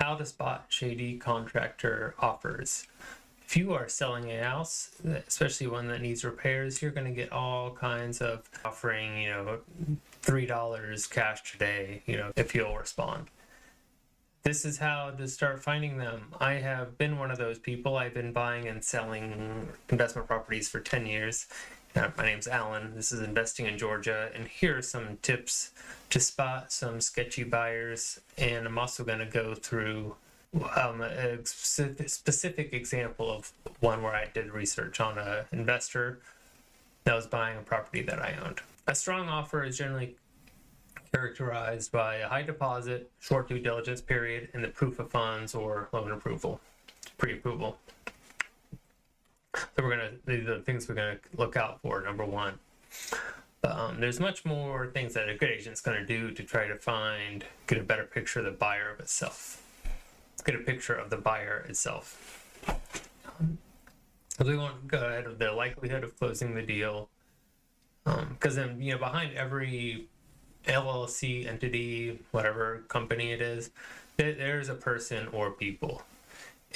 How to spot shady contractor offers. If you are selling a house, especially one that needs repairs, you're going to get all kinds of offering, $3 cash today, if you'll respond. This is how to start finding them. I have been one of those people. I've been buying and selling investment properties for 10 years. My name's Alan. This is Investing in Georgia, and here are some tips to spot some sketchy buyers. And I'm also going to go through a specific example of one where I did research on an investor that was buying a property that I owned. A strong offer is generally characterized by a high deposit, short due diligence period, and the proof of funds or loan approval, pre-approval. So these are the things we're gonna look out for. Number one, there's much more things that a good agent's gonna do to try to get a better picture of the buyer of itself. Get a picture of the buyer itself. We want to go ahead of the likelihood of closing the deal, because then behind every LLC entity, whatever company it is, there's a person or people.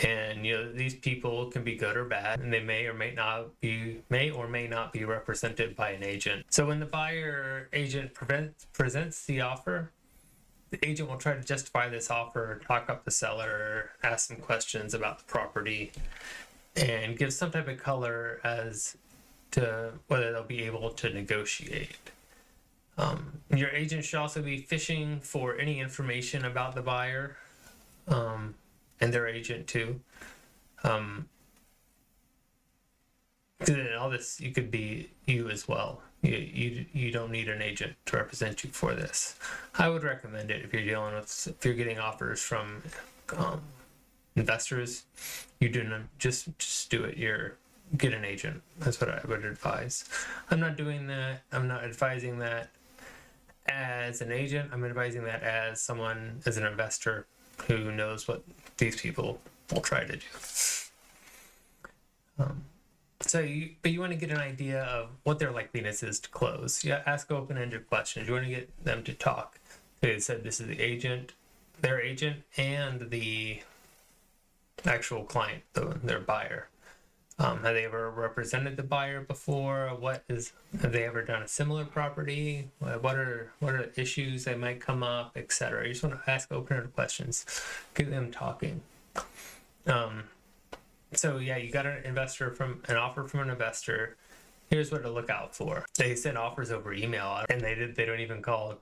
And these people can be good or bad, and they may or may not be represented by an agent. So when the buyer agent presents the offer, the agent will try to justify this offer, talk up the seller, ask some questions about the property, and give some type of color as to whether they'll be able to negotiate. Your agent should also be fishing for any information about the buyer, and their agent too. All this, you could be you as well. You don't need an agent to represent you for this. I would recommend it if you're getting offers from investors. You do not just do it. Get an agent. That's what I would advise. I'm not doing that. I'm not advising that as an agent. I'm advising that as an investor who knows what these people will try to do. But you want to get an idea of what their likeliness is to close. Ask open-ended questions. You want to get them to talk. They said this is their agent, and the actual client, their buyer. Have they ever represented the buyer before? Have they ever done a similar property? What are issues that might come up, etc. You just want to ask open-ended questions. Get them talking. You got an offer from an investor. Here's what to look out for. They send offers over email, and they don't even call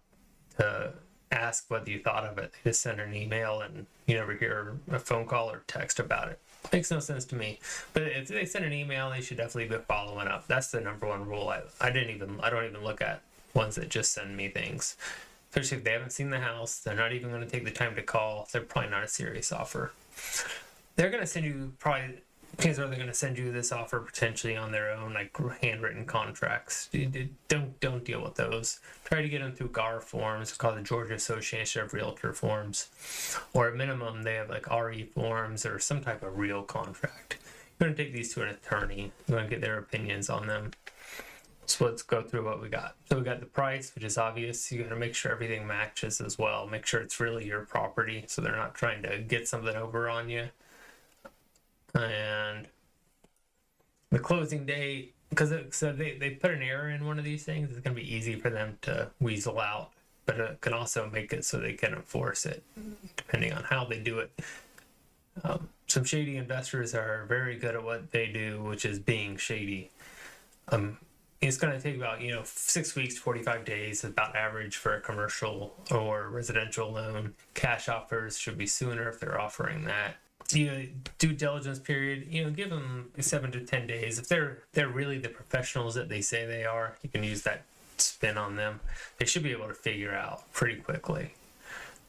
to ask what you thought of it. They just send an email, and you never hear a phone call or text about it. Makes no sense to me. But if they send an email, they should definitely be following up. That's the number one rule. I don't even look at ones that just send me things. Especially if they haven't seen the house, they're not even going to take the time to call. They're probably not a serious offer. They're going to send you chances are they're going to send you this offer potentially on their own, like handwritten contracts. Don't deal with those. Try to get them through GAR forms, called the Georgia Association of Realtor forms, or at minimum they have like RE forms or some type of real contract. You're going to take these to an attorney. You're going to get their opinions on them. So let's go through what we got. So we got the price, which is obvious. You got to make sure everything matches as well. Make sure it's really your property, so they're not trying to get something over on you. And the closing date, because they put an error in one of these things, it's going to be easy for them to weasel out, but it can also make it so they can enforce it, depending on how they do it. Some shady investors are very good at what they do, which is being shady. It's going to take about 6 weeks to 45 days, about average for a commercial or residential loan. Cash offers should be sooner if they're offering that. Due diligence period, give them 7 to 10 days. If they're really the professionals that they say they are, you can use that spin on them. They should be able to figure out pretty quickly,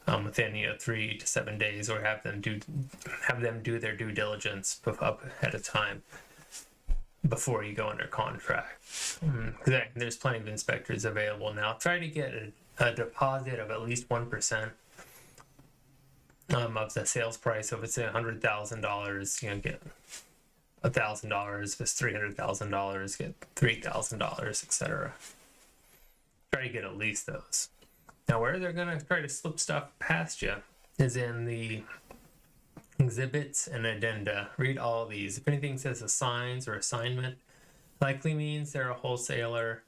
within 3 to 7 days, or have them do their due diligence up ahead of time before you go under contract. There's plenty of inspectors available now. Try to get a deposit of at least 1%. Of the sales price. So if it's $100,000, get $1,000. If it's $300,000, get $3,000, etc. Try to get at least those. Now, where they're going to try to slip stuff past you is in the Exhibits and addenda. Read all these. If anything says assigns or assignment, likely means they're a wholesaler,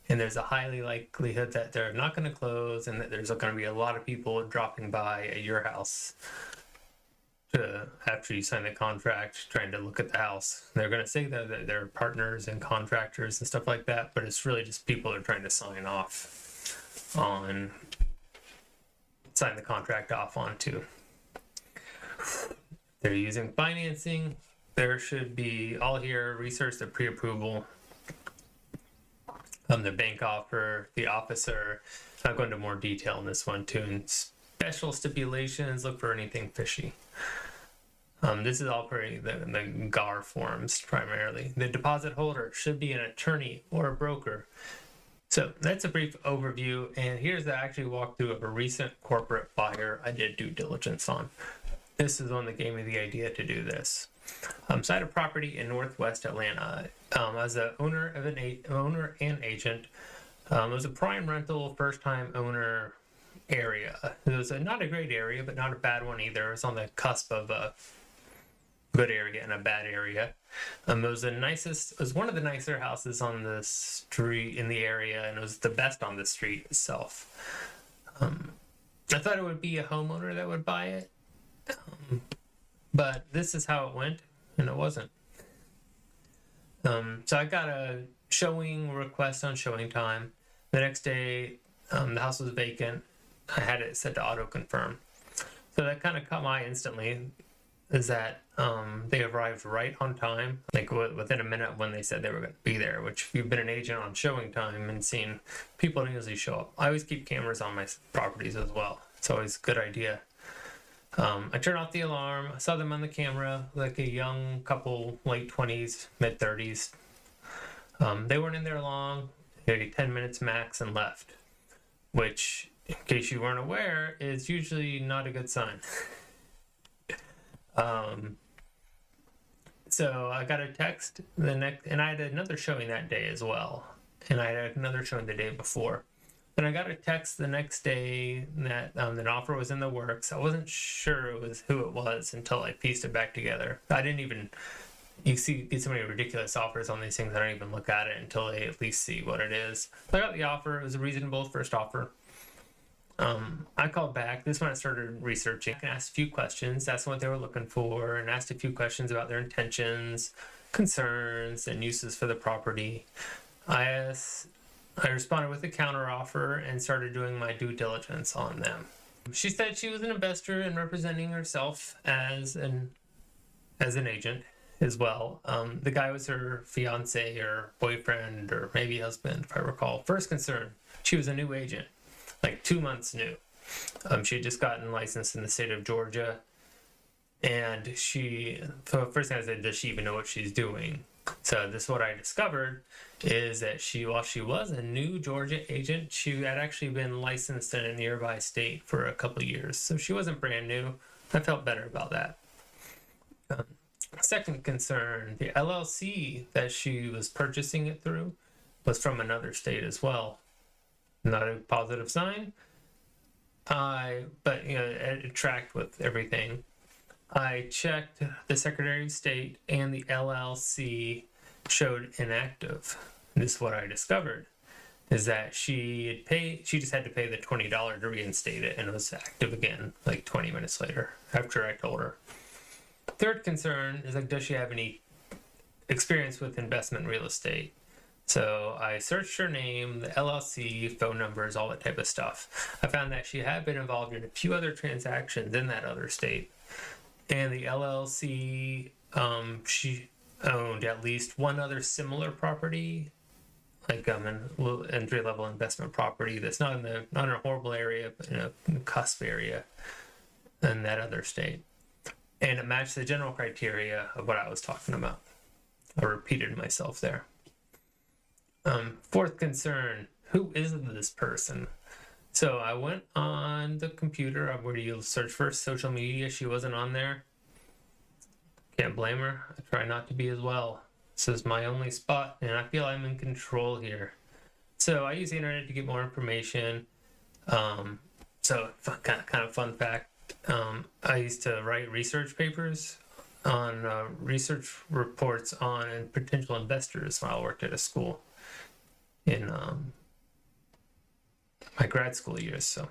and there's a highly likelihood that they're not going to close and that there's going to be a lot of people dropping by at your house after you sign the contract, trying to look at the house. They're going to say that they're partners and contractors and stuff like that, but it's really just people that are trying to sign the contract off onto. They're using financing. There should be all here, research the pre-approval, the bank offer, the officer. I'll go into more detail in this one too. And special stipulations, look for anything fishy. This is all for the GAR forms primarily. The deposit holder should be an attorney or a broker. So that's a brief overview, and here's the actual walkthrough of a recent corporate buyer I did due diligence on. This is one that gave me the idea to do this. So I had a property in Northwest Atlanta. As the owner and agent, it was a prime rental, first-time owner area. It was not a great area, but not a bad one either. It was on the cusp of a good area and a bad area. It was one of the nicer houses on the street in the area, and it was the best on the street itself. I thought it would be a homeowner that would buy it, but this is how it went, and it wasn't. So I got a showing request on showing time. The next day, the house was vacant. I had it set to auto confirm. So that kind of caught my eye instantly, is that they arrived right on time, like within a minute when they said they were going to be there, which if you've been an agent on showing time and seen, people don't usually show up. I always keep cameras on my properties as well. It's always a good idea. I turned off the alarm. I saw them on the camera, like a young couple, late 20s, mid 30s. They weren't in there long, maybe 10 minutes max, and left, which, in case you weren't aware, is usually not a good sign. So I got a text and I had another showing that day as well, and I had another showing the day before. Then I got a text the next day that an offer was in the works. I wasn't sure it was who it was until I pieced it back together. You get so many ridiculous offers on these things, I don't even look at it until I at least see what it is. So I got the offer. It was a reasonable first offer. I called back. This is when I started researching and asked a few questions, asked what they were looking for, and asked a few questions about their intentions, concerns, and uses for the property. I responded with a counteroffer and started doing my due diligence on them. She said she was an investor and representing herself as an agent as well. The guy was her fiance or boyfriend or maybe husband, if I recall. First concern, she was a new agent, like 2 months new. She had just gotten licensed in the state of Georgia, and the first thing I said, does she even know what she's doing? So this is what I discovered, is that while she was a new Georgia agent, she had actually been licensed in a nearby state for a couple of years. So she wasn't brand new. I felt better about that. Second concern, the LLC that she was purchasing it through was from another state as well. Not a positive sign. But it tracked with everything. I checked the Secretary of State, and the LLC showed inactive. This is what I discovered, is that she just had to pay the $20 to reinstate it, and it was active again like 20 minutes later after I told her. Third concern is, like, does she have any experience with investment real estate? So I searched her name, the LLC, phone numbers, all that type of stuff. I found that she had been involved in a few other transactions in that other state. And the LLC, she owned at least one other similar property, like an entry-level investment property that's not in a horrible area, but in a cusp area in that other state. And it matched the general criteria of what I was talking about. I repeated myself there. Fourth concern, who is this person? So I went on the computer where you search for social media. She wasn't on there. Can't blame her. I try not to be as well. This is my only spot, and I feel I'm in control here. So I use the internet to get more information. So kind of fun fact, I used to write research papers on research reports on potential investors while I worked at a school in my grad school years. So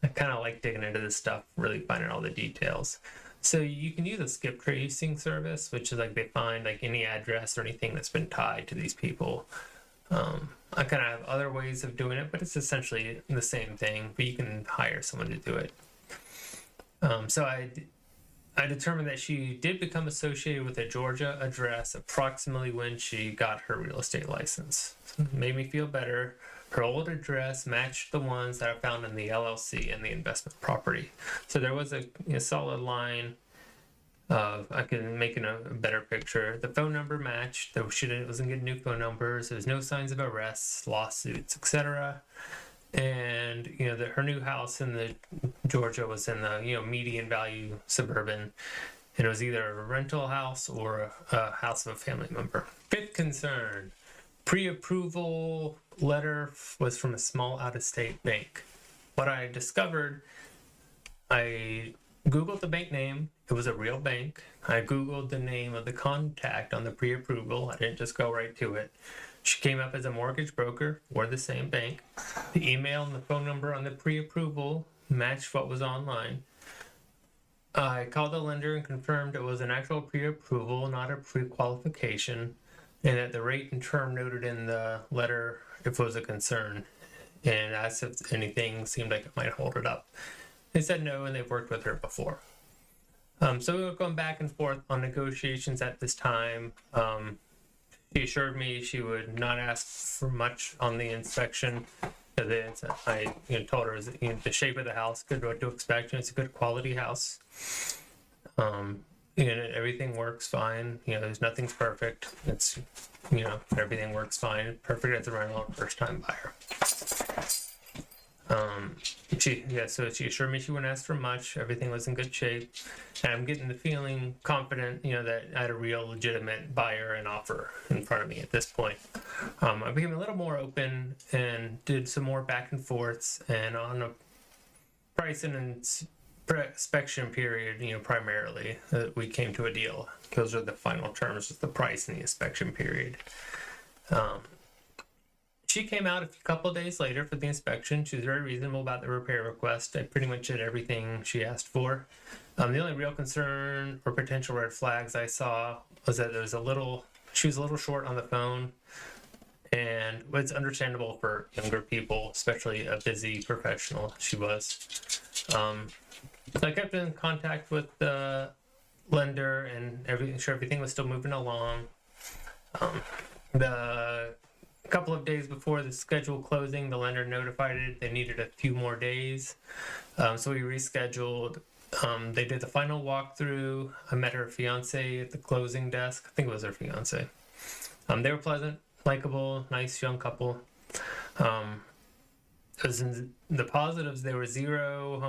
I kind of like digging into this stuff, really finding all the details. So you can use a skip tracing service, which is like they find like any address or anything that's been tied to these people. I kind of have other ways of doing it, but it's essentially the same thing, but you can hire someone to do it. So I determined that she did become associated with a Georgia address approximately when she got her real estate license. So it made me feel better. Her old address matched the ones that I found in the LLC and the investment property. So there was a solid line of, I can make a better picture. The phone number matched, though she wasn't getting new phone numbers. There was no signs of arrests, lawsuits, etc. And her new house in the Georgia was in the median value suburban, and it was either a rental house or a house of a family member. Fifth concern: pre-approval letter was from a small out-of-state bank. What I discovered, I Googled the bank name. It was a real bank. I Googled the name of the contact on the pre-approval. I didn't just go right to it. She came up as a mortgage broker or the same bank. The email and the phone number on the pre-approval matched what was online. I called the lender and confirmed it was an actual pre-approval, not a pre-qualification, and that the rate and term noted in the letter if it was a concern, and asked if anything seemed like it might hold it up. They said no, and they've worked with her before. So we were going back and forth on negotiations at this time. She assured me she would not ask for much on the inspection. I told her the shape of the house, good what to expect. It's a good quality house. Everything works fine. There's nothing's perfect. It's everything works fine. Perfect as a rental, first time buyer. So she assured me she wouldn't ask for much. Everything was in good shape, and I'm getting the feeling confident, that I had a real legitimate buyer and offer in front of me at this point. I became a little more open and did some more back and forths, and on a price and inspection period, primarily, we came to a deal. Those are the final terms, just the price and the inspection period. She came out a couple days later for the inspection. She was very reasonable about the repair request. I pretty much did everything she asked for. The only real concern or potential red flags I saw was that she was a little short on the phone, and it's understandable for younger people, especially a busy professional she was. So I kept in contact with the lender and everything was still moving along. The couple of days before the scheduled closing, the lender notified it they needed a few more days, so we rescheduled. They did the final walkthrough. I met her fiance at the closing desk. I think it was her fiance. They were pleasant, likable, nice young couple. Because in the positives, there was zero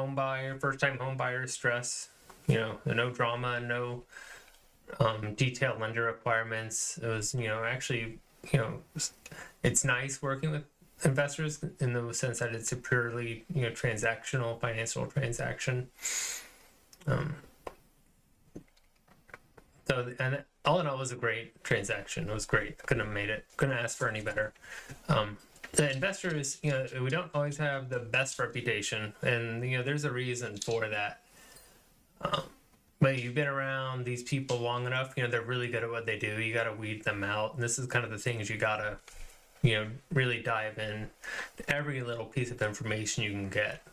first-time home buyer stress. No drama, no detailed lender requirements. It was, actually, it's nice working with investors in the sense that it's a purely, transactional financial transaction. And all in all, it was a great transaction. It was great. Couldn't ask for any better. The investors, we don't always have the best reputation, and there's a reason for that. But you've been around these people long enough, they're really good at what they do. You got to weed them out, and this is kind of the things you got to, really dive in to every little piece of information you can get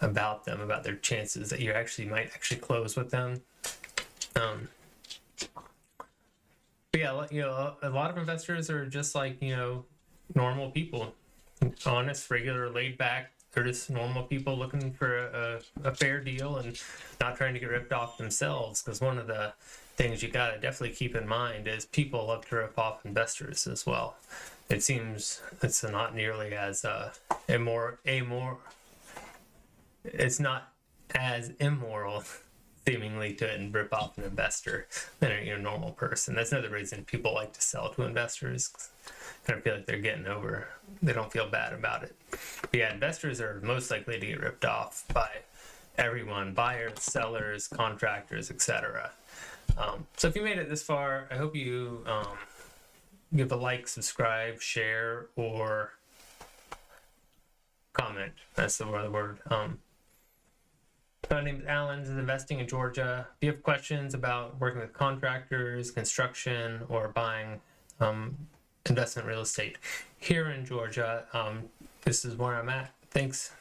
about them, about their chances that you might actually close with them. But yeah, a lot of investors are just like, normal people, honest, regular, laid back. They're just normal people looking for a fair deal and not trying to get ripped off themselves. Because one of the things you got to definitely keep in mind is people love to rip off investors as well. It seems it's not nearly as it's not as immoral seemingly to rip off an investor than a normal person. That's another reason people like to sell to investors. Kind of feel like they don't feel bad about it. But yeah, investors are most likely to get ripped off by everyone, buyers, sellers, contractors, etc. So if you made it this far, I hope you give a like, subscribe, share, or comment. That's the word. My name is Alan. This is Investing in Georgia. If you have questions about working with contractors, construction, or buying investment real estate here in Georgia, this is where I'm at. Thanks.